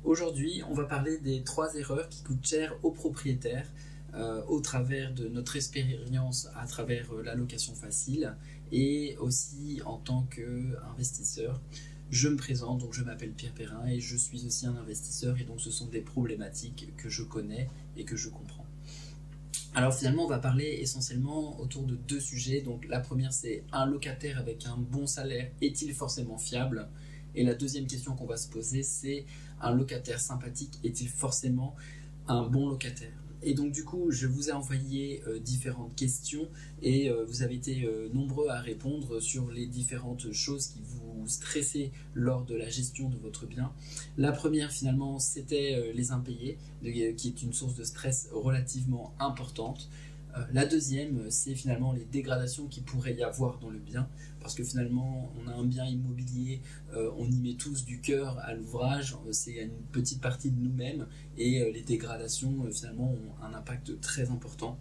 Aujourd'hui, on va parler des 3 erreurs qui coûtent cher aux propriétaires au travers de notre expérience à travers la location facile et aussi en tant qu'investisseur. Je me présente, donc je m'appelle Pierre Perrin et je suis aussi un investisseur et donc ce sont des problématiques que je connais et que je comprends. Alors finalement, on va parler essentiellement autour de 2 sujets. Donc la première, c'est un locataire avec un bon salaire est-il forcément fiable? Et la deuxième question qu'on va se poser, c'est un locataire sympathique est-il forcément un bon locataire? Et donc du coup, je vous ai envoyé différentes questions et vous avez été nombreux à répondre sur les différentes choses qui vous stressaient lors de la gestion de votre bien. La première finalement, c'était les impayés, qui est une source de stress relativement importante. La deuxième, c'est finalement les dégradations qu'il pourrait y avoir dans le bien, parce que finalement, on a un bien immobilier, on y met tous du cœur à l'ouvrage, c'est une petite partie de nous-mêmes, et les dégradations, finalement, ont un impact très important.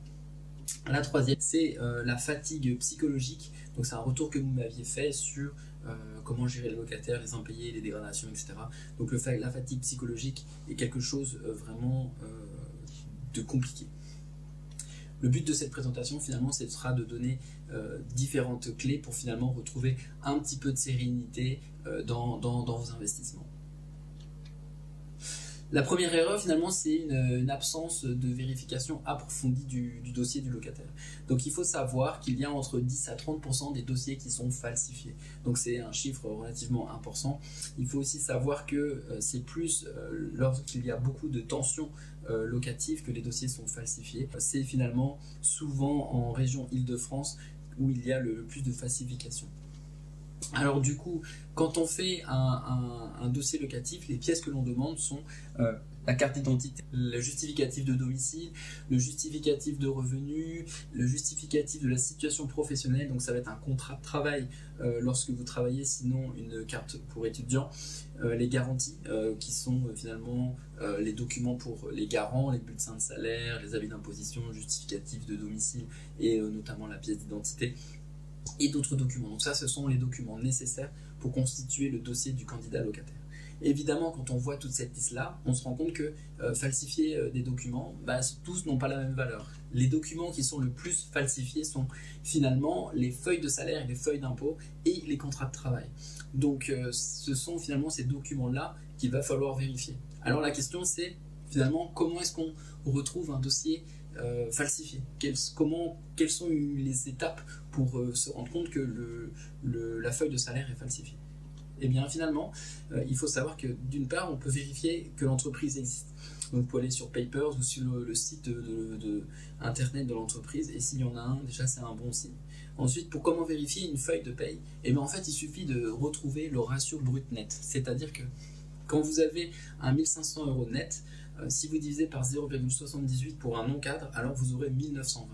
La troisième, c'est la fatigue psychologique, donc c'est un retour que vous m'aviez fait sur comment gérer les locataires, les impayés, les dégradations, etc. Donc la fatigue psychologique est quelque chose vraiment de compliqué. Le but de cette présentation, finalement, ce sera de donner différentes clés pour finalement retrouver un petit peu de sérénité dans vos investissements. La première erreur, finalement, c'est une absence de vérification approfondie du dossier du locataire. Donc, il faut savoir qu'il y a entre 10 à 30% des dossiers qui sont falsifiés. Donc, c'est un chiffre relativement important. Il faut aussi savoir que c'est plus lorsqu'il y a beaucoup de tensions locatives que les dossiers sont falsifiés. C'est finalement souvent en région Île-de-France où il y a le plus de falsification. Alors du coup, quand on fait un dossier locatif, les pièces que l'on demande sont la carte d'identité, le justificatif de domicile, le justificatif de revenus, le justificatif de la situation professionnelle, donc ça va être un contrat de travail lorsque vous travaillez, sinon une carte pour étudiant, les garanties qui sont finalement les documents pour les garants, les bulletins de salaire, les avis d'imposition, justificatif de domicile et notamment la pièce d'identité. Et d'autres documents. Donc ça, ce sont les documents nécessaires pour constituer le dossier du candidat locataire. Évidemment, quand on voit toute cette liste-là, on se rend compte que falsifier des documents, tous n'ont pas la même valeur. Les documents qui sont le plus falsifiés sont finalement les feuilles de salaire et les feuilles d'impôt et les contrats de travail. Donc ce sont finalement ces documents-là qu'il va falloir vérifier. Alors la question c'est finalement comment est-ce qu'on retrouve un dossier falsifié? Quelles sont les étapes pour se rendre compte que la feuille de salaire est falsifiée? Et bien finalement, il faut savoir que d'une part, on peut vérifier que l'entreprise existe. Donc vous pouvez aller sur Papers ou sur le site de internet de l'entreprise, et s'il y en a un, déjà c'est un bon signe. Ensuite, pour comment vérifier une feuille de paye? Et bien en fait, il suffit de retrouver le ratio brut net. C'est-à-dire que quand vous avez un 1500 € net, si vous divisez par 0,78 pour un non-cadre, alors vous aurez 1920.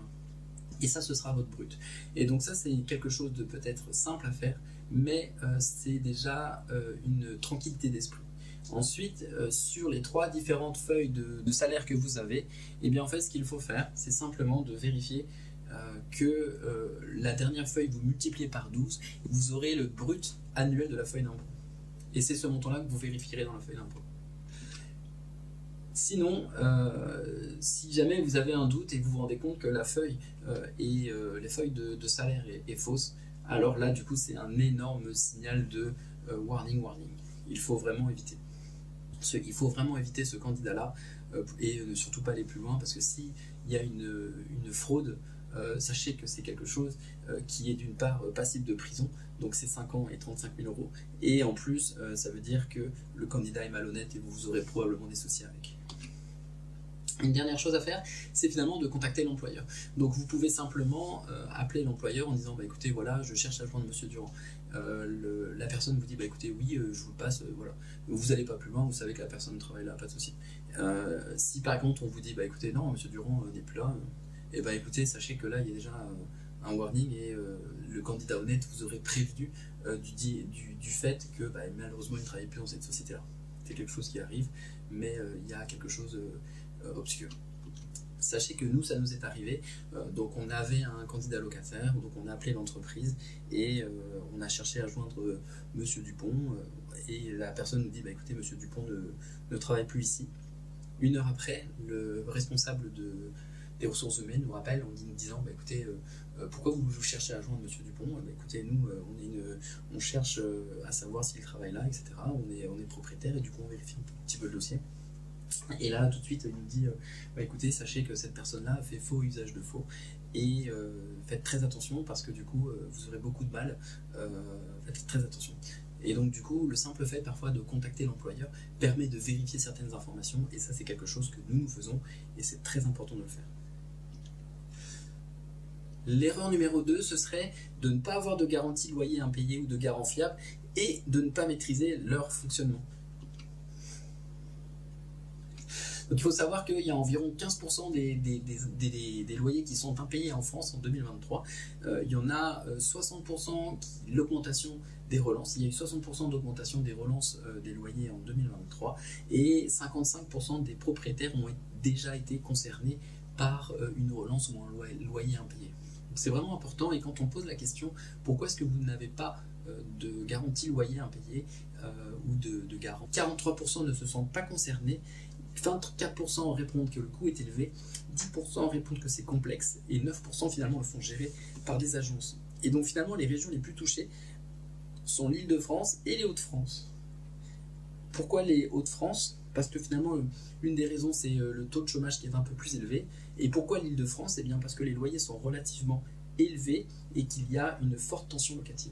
Et ça, ce sera votre brut. Et donc ça, c'est quelque chose de peut-être simple à faire, mais c'est déjà une tranquillité d'esprit. Ensuite, sur les 3 différentes feuilles de salaire que vous avez, et bien en fait, ce qu'il faut faire, c'est simplement de vérifier que la dernière feuille, vous multipliez par 12, et vous aurez le brut annuel de la feuille d'impôt. Et c'est ce montant-là que vous vérifierez dans la feuille d'impôt. Sinon, si jamais vous avez un doute et que vous vous rendez compte que la feuille les feuilles de salaire est fausse, alors là, du coup, c'est un énorme signal de warning. Il faut vraiment éviter. Il faut vraiment éviter ce candidat-là et ne surtout pas aller plus loin, parce que s'il y a une fraude, sachez que c'est quelque chose qui est d'une part passible de prison, donc c'est 5 ans et 35 000 €, et en plus, ça veut dire que le candidat est malhonnête et vous aurez probablement des soucis avec. Une dernière chose à faire, c'est finalement de contacter l'employeur. Donc vous pouvez simplement appeler l'employeur en disant écoutez, voilà, je cherche à joindre Monsieur Durand. La personne vous dit écoutez, oui, je vous le passe, voilà. Vous n'allez pas plus loin, vous savez que la personne travaille là, pas de souci. Si par contre on vous dit écoutez, non, Monsieur Durand n'est plus là, et écoutez, sachez que là il y a déjà un warning et le candidat honnête vous aurait prévenu du fait que malheureusement il ne travaille plus dans cette société-là. C'est quelque chose qui arrive, mais il y a quelque chose obscur. Sachez que nous, ça nous est arrivé. Donc on avait un candidat locataire, donc on a appelé l'entreprise et on a cherché à joindre Monsieur Dupont. Et la personne nous dit, bah, écoutez, Monsieur Dupont ne travaille plus ici. 1 heure après, le responsable des ressources humaines nous rappelle en nous disant, bah, écoutez, pourquoi vous cherchez à joindre Monsieur Dupont? Bah, écoutez, nous, on cherche à savoir s'il travaille là, etc. On est propriétaire et du coup on vérifie un petit peu le dossier. Et là, tout de suite, il nous dit, bah, écoutez, sachez que cette personne-là fait faux usage de faux et faites très attention parce que du coup, vous aurez beaucoup de mal. Faites très attention. Et donc du coup, le simple fait parfois de contacter l'employeur permet de vérifier certaines informations et ça c'est quelque chose que nous faisons et c'est très important de le faire. L'erreur numéro 2, ce serait de ne pas avoir de garantie loyer impayé ou de garant fiable et de ne pas maîtriser leur fonctionnement. Donc il faut savoir qu'il y a environ 15% des loyers qui sont impayés en France en 2023. Il y en a 60% l'augmentation des relances. Il y a eu 60% d'augmentation des relances des loyers en 2023 et 55% des propriétaires ont déjà été concernés par une relance ou un loyer impayé. C'est vraiment important et quand on pose la question pourquoi est-ce que vous n'avez pas de garantie loyer impayé ou de garant, 43% ne se sentent pas concernés, 24% répondent que le coût est élevé, 10% répondent que c'est complexe et 9% finalement le font gérer par des agences. Et donc finalement les régions les plus touchées sont l'Île-de-France et les Hauts-de-France. Pourquoi les Hauts-de-France? Parce que finalement l'une des raisons c'est le taux de chômage qui est un peu plus élevé. Et pourquoi l'Île-de-France? Eh bien parce que les loyers sont relativement élevés et qu'il y a une forte tension locative.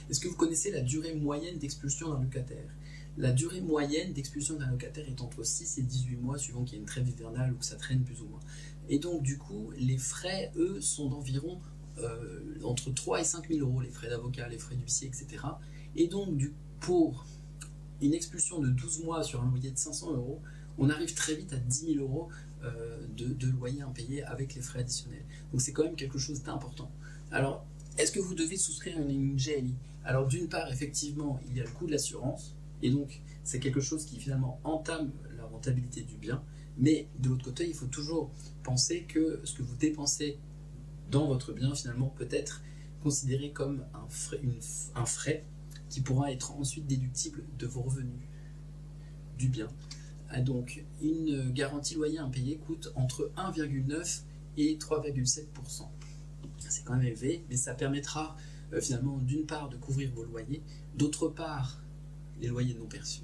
Est-ce que vous connaissez la durée moyenne d'expulsion d'un locataire? La durée moyenne d'expulsion d'un locataire est entre 6 et 18 mois, suivant qu'il y a une trêve hivernale ou que ça traîne plus ou moins. Et donc, du coup, les frais, eux, sont d'environ entre 3 et 5 000 euros, les frais d'avocat, les frais d'huissier, etc. Et donc, pour une expulsion de 12 mois sur un loyer de 500 euros, on arrive très vite à 10 000 euros de loyer impayé avec les frais additionnels. Donc, c'est quand même quelque chose d'important. Alors, est-ce que vous devez souscrire une GLI? Alors, d'une part, effectivement, il y a le coût de l'assurance. Et donc, c'est quelque chose qui finalement entame la rentabilité du bien. Mais de l'autre côté, il faut toujours penser que ce que vous dépensez dans votre bien, finalement, peut être considéré comme un frais qui pourra être ensuite déductible de vos revenus du bien. Donc, une garantie loyer impayé coûte entre 1,9 et 3,7%. C'est quand même élevé, mais ça permettra finalement d'une part de couvrir vos loyers, d'autre part les loyers non perçus,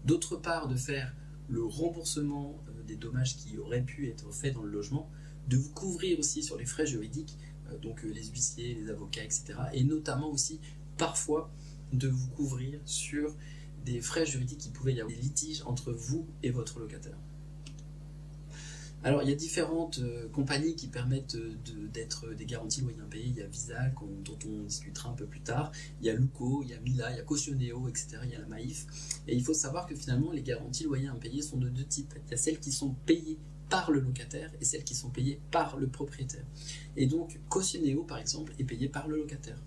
d'autre part de faire le remboursement des dommages qui auraient pu être faits dans le logement, de vous couvrir aussi sur les frais juridiques, donc les huissiers, les avocats, etc. Et notamment aussi parfois de vous couvrir sur des frais juridiques qui pouvaient y avoir, des litiges entre vous et votre locataire. Alors il y a différentes compagnies qui permettent d'être des garanties loyer impayé. Il y a Visal dont on discutera un peu plus tard, il y a Luco, il y a Mila, il y a Cautioneo, etc. Il y a la Maïf. Et il faut savoir que finalement les garanties loyer impayé sont de deux types. Il y a celles qui sont payées par le locataire et celles qui sont payées par le propriétaire. Et donc Cautioneo par exemple est payé par le locataire.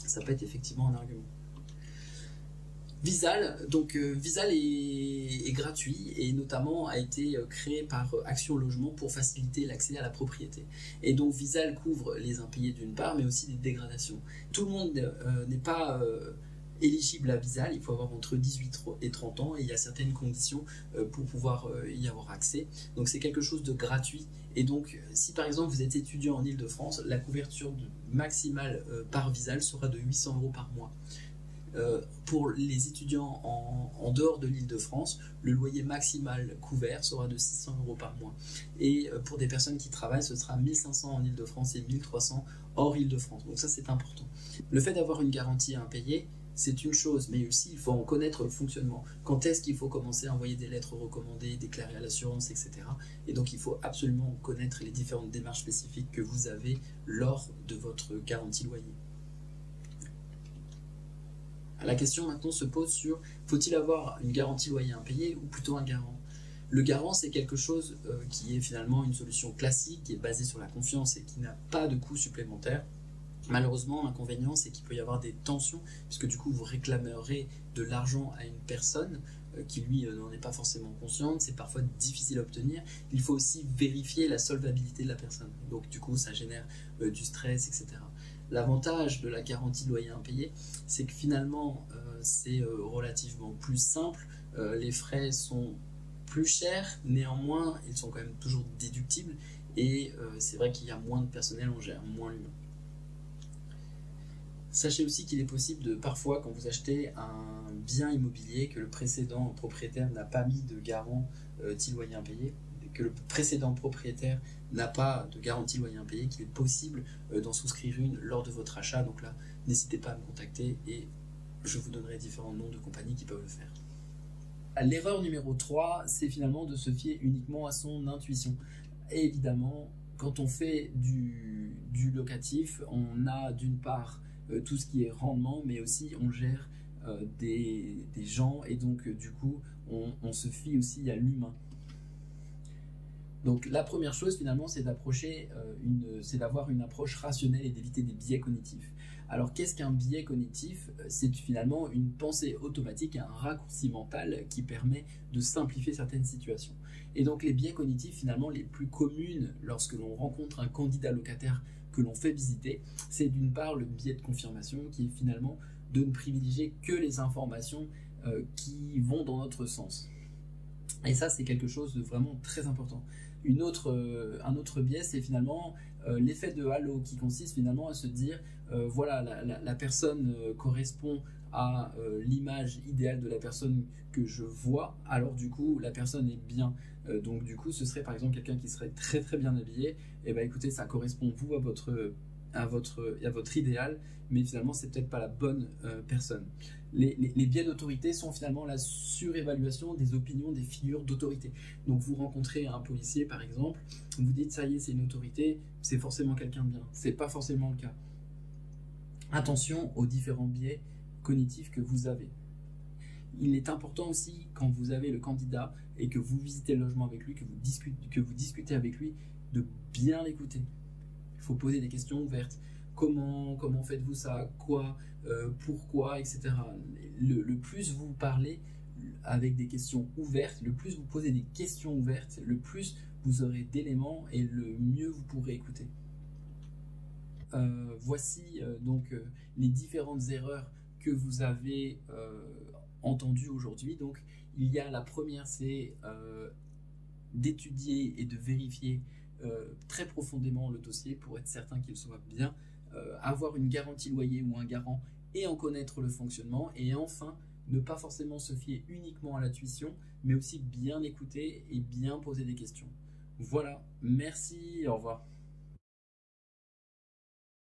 Ça peut être effectivement un argument. Visal, donc Visal est gratuit et notamment a été créé par Action Logement pour faciliter l'accès à la propriété. Et donc Visal couvre les impayés d'une part, mais aussi des dégradations. Tout le monde n'est pas éligible à Visal, il faut avoir entre 18 et 30 ans et il y a certaines conditions pour pouvoir y avoir accès. Donc c'est quelque chose de gratuit. Et donc si par exemple vous êtes étudiant en Île-de-France, la couverture maximale par Visal sera de 800 euros par mois. Pour les étudiants en dehors de l'Île-de-France, le loyer maximal couvert sera de 600 euros par mois. Et pour des personnes qui travaillent, ce sera 1500 en Île-de-France et 1300 hors Île-de-France. Donc ça, c'est important. Le fait d'avoir une garantie à impayer, c'est une chose, mais aussi il faut en connaître le fonctionnement. Quand est-ce qu'il faut commencer à envoyer des lettres recommandées, déclarer à l'assurance, etc. Et donc il faut absolument connaître les différentes démarches spécifiques que vous avez lors de votre garantie loyer. La question maintenant se pose sur faut-il avoir une garantie loyer impayé ou plutôt un garant? Le garant, c'est quelque chose qui est finalement une solution classique, qui est basée sur la confiance et qui n'a pas de coût supplémentaire. Malheureusement, l'inconvénient, c'est qu'il peut y avoir des tensions, puisque du coup, vous réclamerez de l'argent à une personne qui lui n'en est pas forcément consciente, c'est parfois difficile à obtenir. Il faut aussi vérifier la solvabilité de la personne. Donc du coup, ça génère du stress, etc. L'avantage de la garantie de loyer impayé, c'est que finalement, c'est relativement plus simple. Les frais sont plus chers, néanmoins, ils sont quand même toujours déductibles. Et c'est vrai qu'il y a moins de personnel, on gère moins l'humain. Sachez aussi qu'il est possible de, parfois, quand vous achetez un bien immobilier, que le précédent propriétaire n'a pas mis de garantie loyer impayé, que le précédent propriétaire n'a pas de garantie loyer impayé, qu'il est possible d'en souscrire une lors de votre achat. Donc là, n'hésitez pas à me contacter et je vous donnerai différents noms de compagnies qui peuvent le faire. L'erreur numéro 3, c'est finalement de se fier uniquement à son intuition. Et évidemment, quand on fait du locatif, on a d'une part tout ce qui est rendement, mais aussi on gère des gens et donc du coup on se fie aussi à l'humain. Donc la première chose finalement, c'est d'avoir une approche rationnelle et d'éviter des biais cognitifs. Alors qu'est-ce qu'un biais cognitif? C'est finalement une pensée automatique, un raccourci mental qui permet de simplifier certaines situations. Et donc les biais cognitifs finalement les plus communes lorsque l'on rencontre un candidat locataire que l'on fait visiter, c'est d'une part le biais de confirmation qui est finalement de ne privilégier que les informations qui vont dans notre sens. Et ça, c'est quelque chose de vraiment très important. Un autre biais, c'est finalement l'effet de halo qui consiste finalement à se dire voilà, la personne correspond à l'image idéale de la personne que je vois, alors du coup la personne est bien. Donc du coup ce serait par exemple quelqu'un qui serait très très bien habillé, et ben écoutez, ça correspond vous à votre idéal, mais finalement c'est peut-être pas la bonne personne. Les biais d'autorité sont finalement la surévaluation des opinions des figures d'autorité. Donc vous rencontrez un policier par exemple, vous dites ça y est, c'est une autorité, c'est forcément quelqu'un de bien. C'est pas forcément le cas. Attention aux différents biais cognitifs que vous avez. Il est important aussi, quand vous avez le candidat et que vous visitez le logement avec lui, que vous discutez avec lui, de bien l'écouter. Il faut poser des questions ouvertes. Comment faites-vous ça? Quoi? Pourquoi? Etc. Le plus vous parlez avec des questions ouvertes, le plus vous posez des questions ouvertes, le plus vous aurez d'éléments et le mieux vous pourrez écouter. Voici donc les différentes erreurs que vous avez entendues aujourd'hui. Donc il y a la première, c'est d'étudier et de vérifier très profondément le dossier pour être certain qu'il soit bien, avoir une garantie loyer ou un garant et en connaître le fonctionnement, et enfin ne pas forcément se fier uniquement à l'intuition, mais aussi bien écouter et bien poser des questions. Voilà, merci, au revoir.